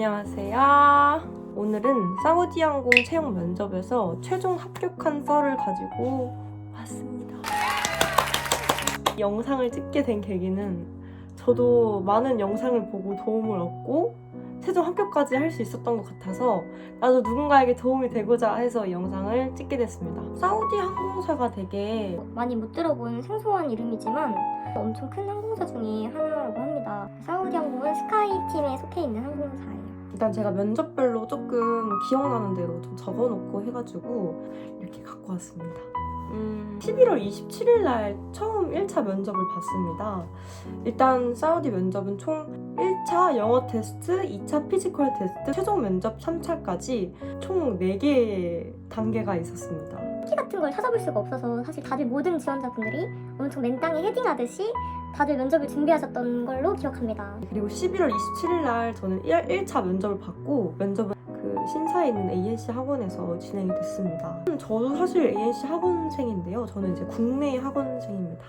안녕하세요. 오늘은 사우디항공 채용 면접에서 최종 합격한 썰을 가지고 왔습니다. 이 영상을 찍게 된 계기는 저도 많은 영상을 보고 도움을 얻고 최종 합격까지 할 수 있었던 것 같아서 나도 누군가에게 도움이 되고자 해서 이 영상을 찍게 됐습니다. 사우디 항공사가 되게 많이 못 들어본 생소한 이름이지만 엄청 큰 항공사 중에 하나라고 합니다. 사우디 항공은 스카이 팀에 속해 있는 항공사예요. 일단 제가 면접별로 조금 기억나는 대로 좀 적어놓고 해가지고 이렇게 갖고 왔습니다. 11월 27일 날 처음 1차 면접을 봤습니다. 일단 사우디 면접은 총 1차 영어 테스트, 2차 피지컬 테스트, 최종 면접 3차까지 총 4개의 단계가 있었습니다. 키 같은 걸 찾아볼 수가 없어서 사실 다들 모든 지원자분들이 엄청 맨땅에 헤딩하듯이 다들 면접을 준비하셨던 걸로 기억합니다. 그리고 11월 27일 날 저는 1차 면접을 받고 면접은 그 신사에 있는 ANC 학원에서 진행이 됐습니다. 저도 사실 ANC 학원생인데요. 저는 이제 국내 학원생입니다.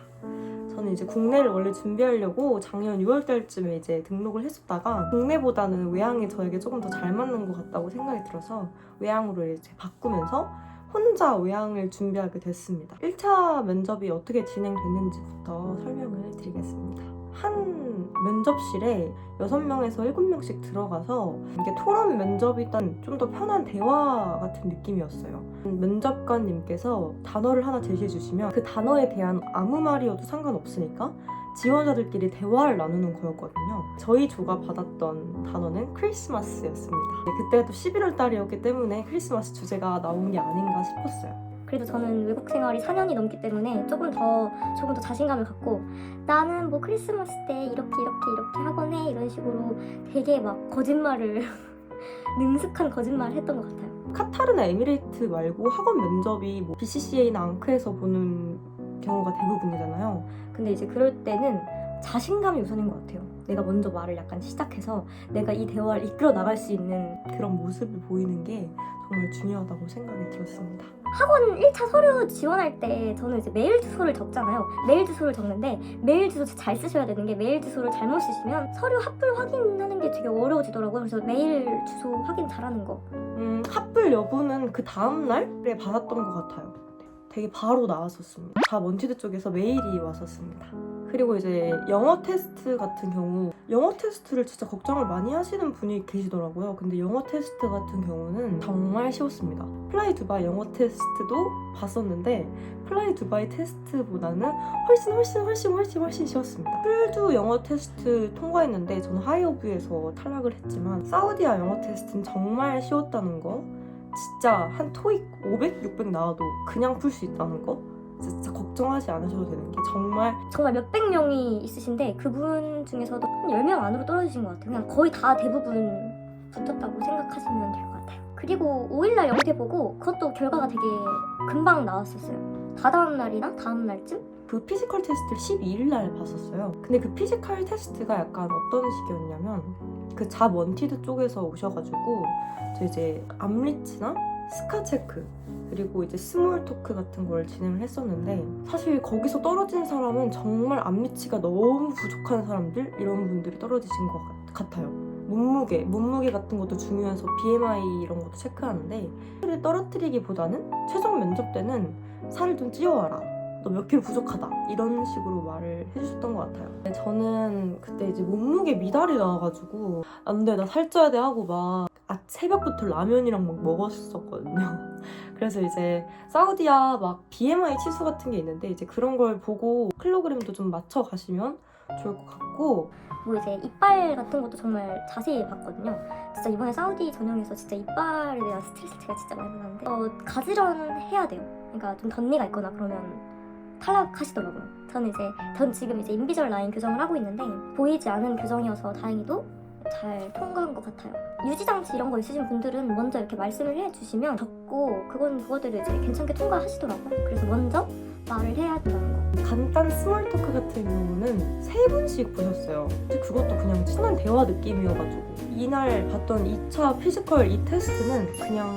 저는 이제 국내를 원래 준비하려고 작년 6월 달쯤에 이제 등록을 했었다가 국내보다는 외항이 저에게 조금 더 잘 맞는 것 같다고 생각이 들어서 외항으로 이제 바꾸면서 혼자 외항을 준비하게 됐습니다. 1차 면접이 어떻게 진행됐는지부터 설명을 드리겠습니다. 한 면접실에 6명에서 7명씩 들어가서 이게 토론 면접이던 좀 더 편한 대화 같은 느낌이었어요. 면접관님께서 단어를 하나 제시해 주시면 그 단어에 대한 아무 말이어도 상관없으니까 지원자들끼리 대화를 나누는 거였거든요. 저희 조가 받았던 단어는 크리스마스였습니다. 그때가 또 11월 달이었기 때문에 크리스마스 주제가 나온 게 아닌가 싶었어요. 그래도 저는 외국 생활이 4년이 넘기 때문에 조금 더 자신감을 갖고 나는 뭐 크리스마스 때 이렇게 하곤 해 이런 식으로 되게 막 거짓말을 능숙한 거짓말을 했던 것 같아요. 카타르나 에미레이트 말고 학원 면접이 뭐 BCCA나 앙크에서 보는 경우가 대부분이잖아요. 근데 이제 그럴 때는 자신감이 우선인 것 같아요. 내가 먼저 말을 약간 시작해서 내가 이 대화를 이끌어 나갈 수 있는 그런 모습을 보이는 게 정말 중요하다고 생각이 들었습니다. 학원 1차 서류 지원할 때 저는 이제 메일 주소를 적잖아요. 메일 주소를 적는데 메일 주소 잘 쓰셔야 되는 게 메일 주소를 잘못 쓰시면 서류 합불 확인하는 게 되게 어려워지더라고요. 그래서 메일 주소 확인 잘하는 거. 합불 여부는 그 다음 날에 받았던 것 같아요. 되게 바로 나왔었습니다. 원티드 쪽에서 메일이 왔었습니다. 그리고 이제 영어 테스트 같은 경우 영어 테스트를 진짜 걱정을 많이 하시는 분이 계시더라고요. 근데 영어 테스트 같은 경우는 정말 쉬웠습니다. 플라이 두바이 영어 테스트도 봤었는데 플라이 두바이 테스트보다는 훨씬 쉬웠습니다. 풀두 영어 테스트 통과했는데 저는 하이어뷰에서 탈락을 했지만 사우디아 영어 테스트는 정말 쉬웠다는 거, 진짜 한 토익 500, 600 나와도 그냥 풀 수 있다는 거 진짜 걱정하지 않으셔도 되는 게 정말 몇백 명이 있으신데 그분 중에서도 한 10명 안으로 떨어지신 것 같아요. 그냥 거의 다 대부분 붙었다고 생각하시면 될 것 같아요. 그리고 5일날 영태 보고 그것도 결과가 되게 금방 나왔었어요. 다다음 날이나 다음 날쯤? 그 피지컬 테스트를 12일 날 봤었어요. 근데 그 피지컬 테스트가 약간 어떤 식이었냐면 그 원티드 쪽에서 오셔가지고 저 이제 암리치나 스카 체크 그리고 이제 스몰 토크 같은 걸 진행을 했었는데 사실 거기서 떨어진 사람은 정말 암리치가 너무 부족한 사람들 이런 분들이 떨어지신 것 같아요. 몸무게 같은 것도 중요해서 BMI 이런 것도 체크하는데 살을 떨어뜨리기보다는 최종 면접 때는 살을 좀 찌워와라, 너 몇 킬로 부족하다 이런 식으로 말을 해주셨던 것 같아요. 저는 그때 이제 몸무게 미달이 나와가지고 안 돼, 나 살쪄야 돼 하고 막 새벽부터 라면이랑 막 먹었었거든요. 그래서 이제 사우디아 막 BMI 치수 같은 게 있는데 이제 그런 걸 보고 킬로그램도 좀 맞춰 가시면 좋을 것 같고, 뭐 이제 이빨 같은 것도 정말 자세히 봤거든요. 진짜 이번에 사우디 전형에서 진짜 이빨에 대한 스트레스를 제가 진짜 많이 받았는데 가지런해야 돼요. 그러니까 좀 덧니가 있거나 그러면 탈락하시더라고요. 전 지금 이제 인비절 라인 교정을 하고 있는데 보이지 않은 교정이어서 다행히도 잘 통과한 것 같아요. 유지장치 이런 거 있으신 분들은 먼저 이렇게 말씀을 해주시면 적고 그거들을 이제 괜찮게 통과하시더라고요. 그래서 먼저 말을 해야 된다는 거. 간단 스몰 토크 같은 경우는 3분씩 보셨어요. 그것도 그냥 친한 대화 느낌이어가지고 이날 봤던 2차 피지컬 이 테스트는 그냥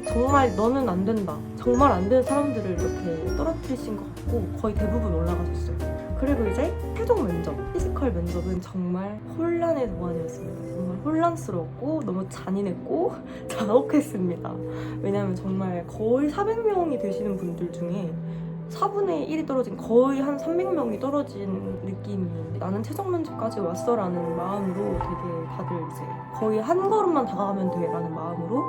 정말 너는 안 된다, 정말 안 되는 사람들을 이렇게 떨어뜨리신 것 같고 거의 대부분 올라가셨어요. 그리고 이제 최종 면접, 피지컬 면접은 정말 혼란의 동안이었습니다. 정말 혼란스러웠고 너무 잔인했고 잔혹했습니다. 왜냐하면 정말 거의 400명이 되시는 분들 중에 4분의 1이 떨어진, 거의 한 300명이 떨어진 느낌이, 나는 최종 면접까지 왔어라는 마음으로 되게 다들 이제 거의 한 걸음만 다가가면 돼라는 마음으로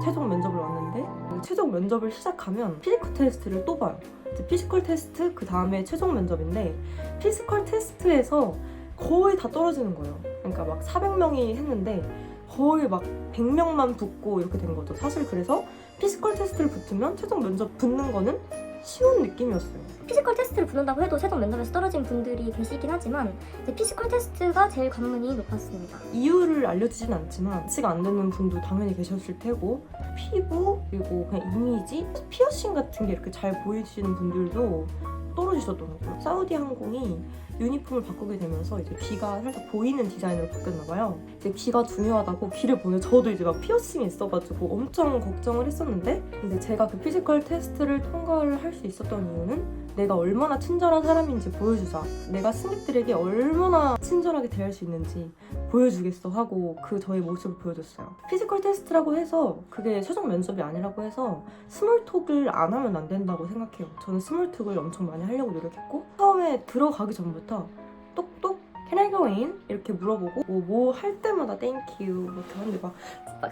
최종 면접을 왔는데, 최종 면접을 시작하면 피지컬 테스트를 또 봐요. 이제 피지컬 테스트 그 다음에 최종 면접인데, 피지컬 테스트에서 거의 다 떨어지는 거예요. 그러니까 막 400명이 했는데 거의 막 100명만 붙고 이렇게 된 거죠. 사실 그래서 피지컬 테스트를 붙으면 최종 면접 붙는 거는 쉬운 느낌이었어요. 피지컬 테스트를 붙는다고 해도 최종 면접에서 떨어진 분들이 계시긴 하지만 이제 피지컬 테스트가 제일 관문이 높았습니다. 이유를 알려주진 않지만 같이가 안 되는 분도 당연히 계셨을 테고, 피부 그리고 그냥 이미지, 피어싱 같은 게 이렇게 잘 보이시는 분들도 떨어지셨더라고요. 사우디 항공이 유니폼을 바꾸게 되면서 이제 귀가 살짝 보이는 디자인으로 바뀌었나봐요. 이제 귀가 중요하다고 귀를 보내, 저도 이제 막 피어싱이 있어가지고 엄청 걱정을 했었는데, 근데 제가 그 피지컬 테스트를 통과를 할 수 있었던 이유는 내가 얼마나 친절한 사람인지 보여주자, 내가 승객들에게 얼마나 친절하게 대할 수 있는지 보여주겠어 하고 그 저의 모습을 보여줬어요. 피지컬 테스트라고 해서 그게 최종 면접이 아니라고 해서 스몰톡을 안 하면 안 된다고 생각해요. 저는 스몰톡을 엄청 많이 하려고 노력했고, 처음에 들어가기 전부터 똑똑 Can I go in? 이렇게 물어보고 뭐 할 때마다 Thank you 이렇게 하는데 막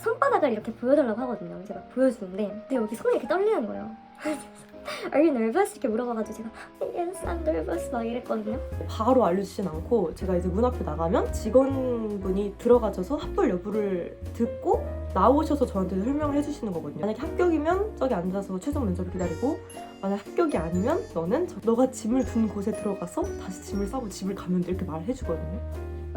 손바닥을 이렇게 보여달라고 하거든요. 제가 보여주는데 근데 여기 손이 이렇게 떨리는 거예요. Are you nervous? 이렇게 물어봐가지고 제가 Yes, I'm nervous 막 이랬거든요. 바로 알려주진 않고, 제가 이제 문 앞에 나가면 직원분이 들어가셔서 합격 여부를 듣고 나오셔서 저한테 설명을 해주시는 거거든요. 만약에 합격이면 저기 앉아서 최종 면접을 기다리고, 만약 합격이 아니면 너는 너가 짐을 둔 곳에 들어가서 다시 짐을 싸고 집을 가면 돼, 이렇게 말을 해주거든요.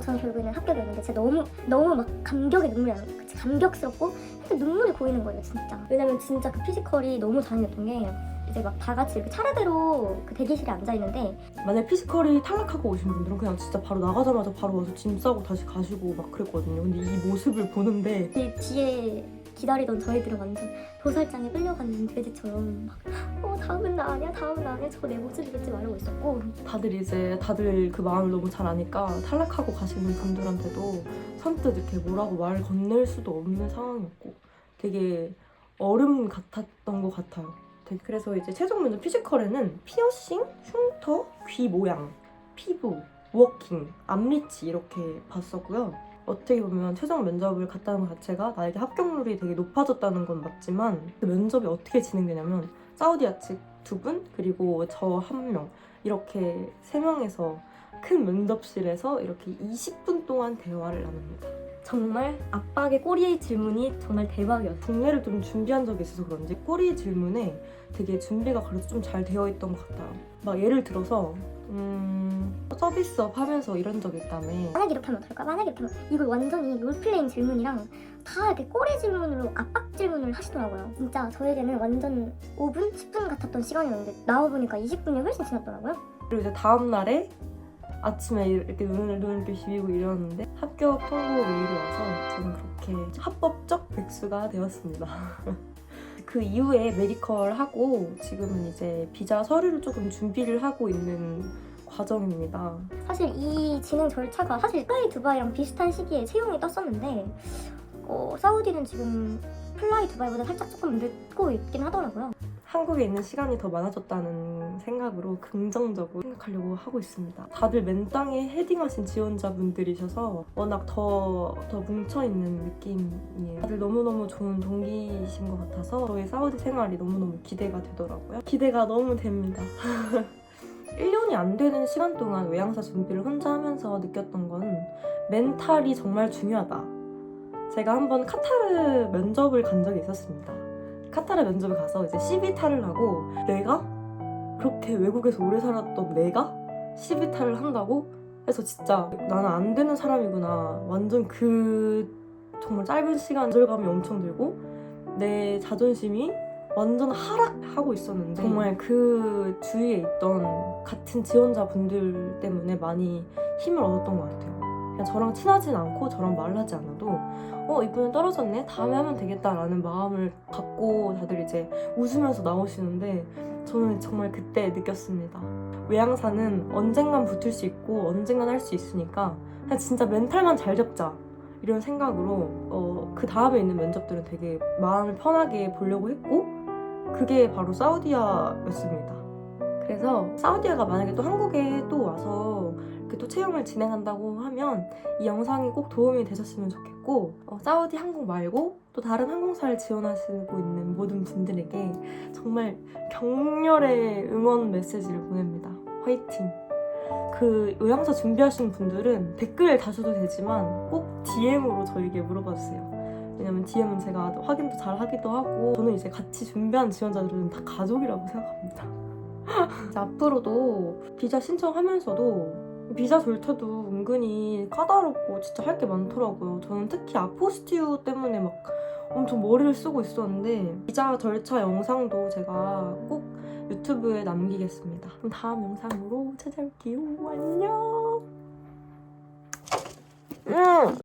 저는 결국에는 합격이었는데 제가 너무 막 감격의 눈물이 나는 거예요. 감격스럽고 살짝 눈물이 고이는 거예요, 진짜. 왜냐면 진짜 그 피지컬이 너무 잔인했던 게, 이제 막 다 같이 이렇게 차례대로 그 대기실에 앉아 있는데, 만약 피지컬이 탈락하고 오신 분들은 그냥 진짜 바로 나가자마자 바로 와서 짐 싸고 다시 가시고 막 그랬거든요. 근데 이 모습을 보는데 이 뒤에 기다리던 저희들은 완전 도살장에 끌려가는 돼지처럼 막 다음은 나 아니야, 다음은 나 아니야, 저거 내 모습 잊지 말고 있었고, 다들 그 마음을 너무 잘 아니까 탈락하고 가시는 분들한테도 선뜻 이렇게 뭐라고 말 건넬 수도 없는 상황이었고, 되게 얼음 같았던 것 같아요. 그래서 이제 최종 면접 피지컬에는 피어싱, 흉터, 귀 모양, 피부, 워킹, 앞리치 이렇게 봤었고요. 어떻게 보면 최종 면접을 갔다는 것 자체가 나에게 합격률이 되게 높아졌다는 건 맞지만, 그 면접이 어떻게 진행되냐면 사우디아 측 2분 그리고 저 1명 이렇게 3명에서 큰 면접실에서 이렇게 20분 동안 대화를 나눕니다. 정말 압박의 꼬리의 질문이 정말 대박이었어요. 국내를 좀 준비한 적이 있어서 그런지 꼬리 질문에 되게 준비가 그래도 좀 잘 되어 있던 것 같아요. 막 예를 들어서 서비스업 하면서 이런 적이 있다며, 만약 이렇게 하면 어떨까? 만약 이렇게 하면, 이걸 완전히 롤플레잉 질문이랑 다 이렇게 꼬리 질문으로 압박 질문을 하시더라고요. 진짜 저에게는 완전 5분, 10분 같았던 시간이었는데 나와보니까 20분이 훨씬 지났더라고요. 그리고 이제 다음날에 아침에 이렇게 눈을 비비고 일어났는데 합격 통보 메일이 와서 저는 그렇게 합법적 백수가 되었습니다. 그 이후에 메디컬 하고 지금은 이제 비자 서류를 조금 준비를 하고 있는 과정입니다. 사실 이 진행 절차가 사실 플라이 두바이랑 비슷한 시기에 채용이 떴었는데 사우디는 지금 플라이 두바이보다 살짝 조금 늦고 있긴 하더라고요. 한국에 있는 시간이 더 많아졌다는 생각으로 긍정적으로 생각하려고 하고 있습니다. 다들 맨땅에 헤딩하신 지원자분들이셔서 워낙 더 뭉쳐있는 느낌이에요. 다들 너무너무 좋은 동기이신 것 같아서 저의 사우디 생활이 너무너무 기대가 되더라고요. 기대가 너무 됩니다. 1년이 안 되는 시간 동안 외양사 준비를 혼자 하면서 느꼈던 건 멘탈이 정말 중요하다. 제가 한번 카타르 면접을 간 적이 있었습니다. 카타르 면접에 가서 이제 CB탈을 하고, 내가 그렇게 외국에서 오래 살았던 내가 CB탈을 한다고 해서 진짜 나는 안 되는 사람이구나, 완전 그 정말 짧은 시간 좌절감이 엄청 들고 내 자존심이 완전 하락하고 있었는데, 정말 그 주위에 있던 같은 지원자분들 때문에 많이 힘을 얻었던 것 같아요. 그냥 저랑 친하진 않고 저랑 말을 하지 않아도 이번엔 떨어졌네, 다음에 하면 되겠다라는 마음을 갖고 다들 이제 웃으면서 나오시는데, 저는 정말 그때 느꼈습니다. 외항사는 언젠간 붙을 수 있고 언젠간 할 수 있으니까 그냥 진짜 멘탈만 잘 잡자 이런 생각으로 그 다음에 있는 면접들은 되게 마음을 편하게 보려고 했고 그게 바로 사우디아였습니다. 그래서 사우디아가 만약에 또 한국에 또 와서 이렇게 또 채용을 진행한다고 하면 이 영상이 꼭 도움이 되셨으면 좋겠고 사우디 항공 말고 또 다른 항공사를 지원하시고 있는 모든 분들에게 정말 격렬의 응원 메시지를 보냅니다. 화이팅! 그 요양사 준비하시는 분들은 댓글 다셔도 되지만 꼭 DM으로 저에게 물어봐 주세요. 왜냐면 DM은 제가 확인도 잘 하기도 하고 저는 이제 같이 준비한 지원자들은 다 가족이라고 생각합니다. 이제 앞으로도 비자 신청하면서도 비자 절차도 은근히 까다롭고 진짜 할 게 많더라고요. 저는 특히 아포스티유 때문에 막 엄청 머리를 쓰고 있었는데 비자 절차 영상도 제가 꼭 유튜브에 남기겠습니다. 그럼 다음 영상으로 찾아올게요. 안녕.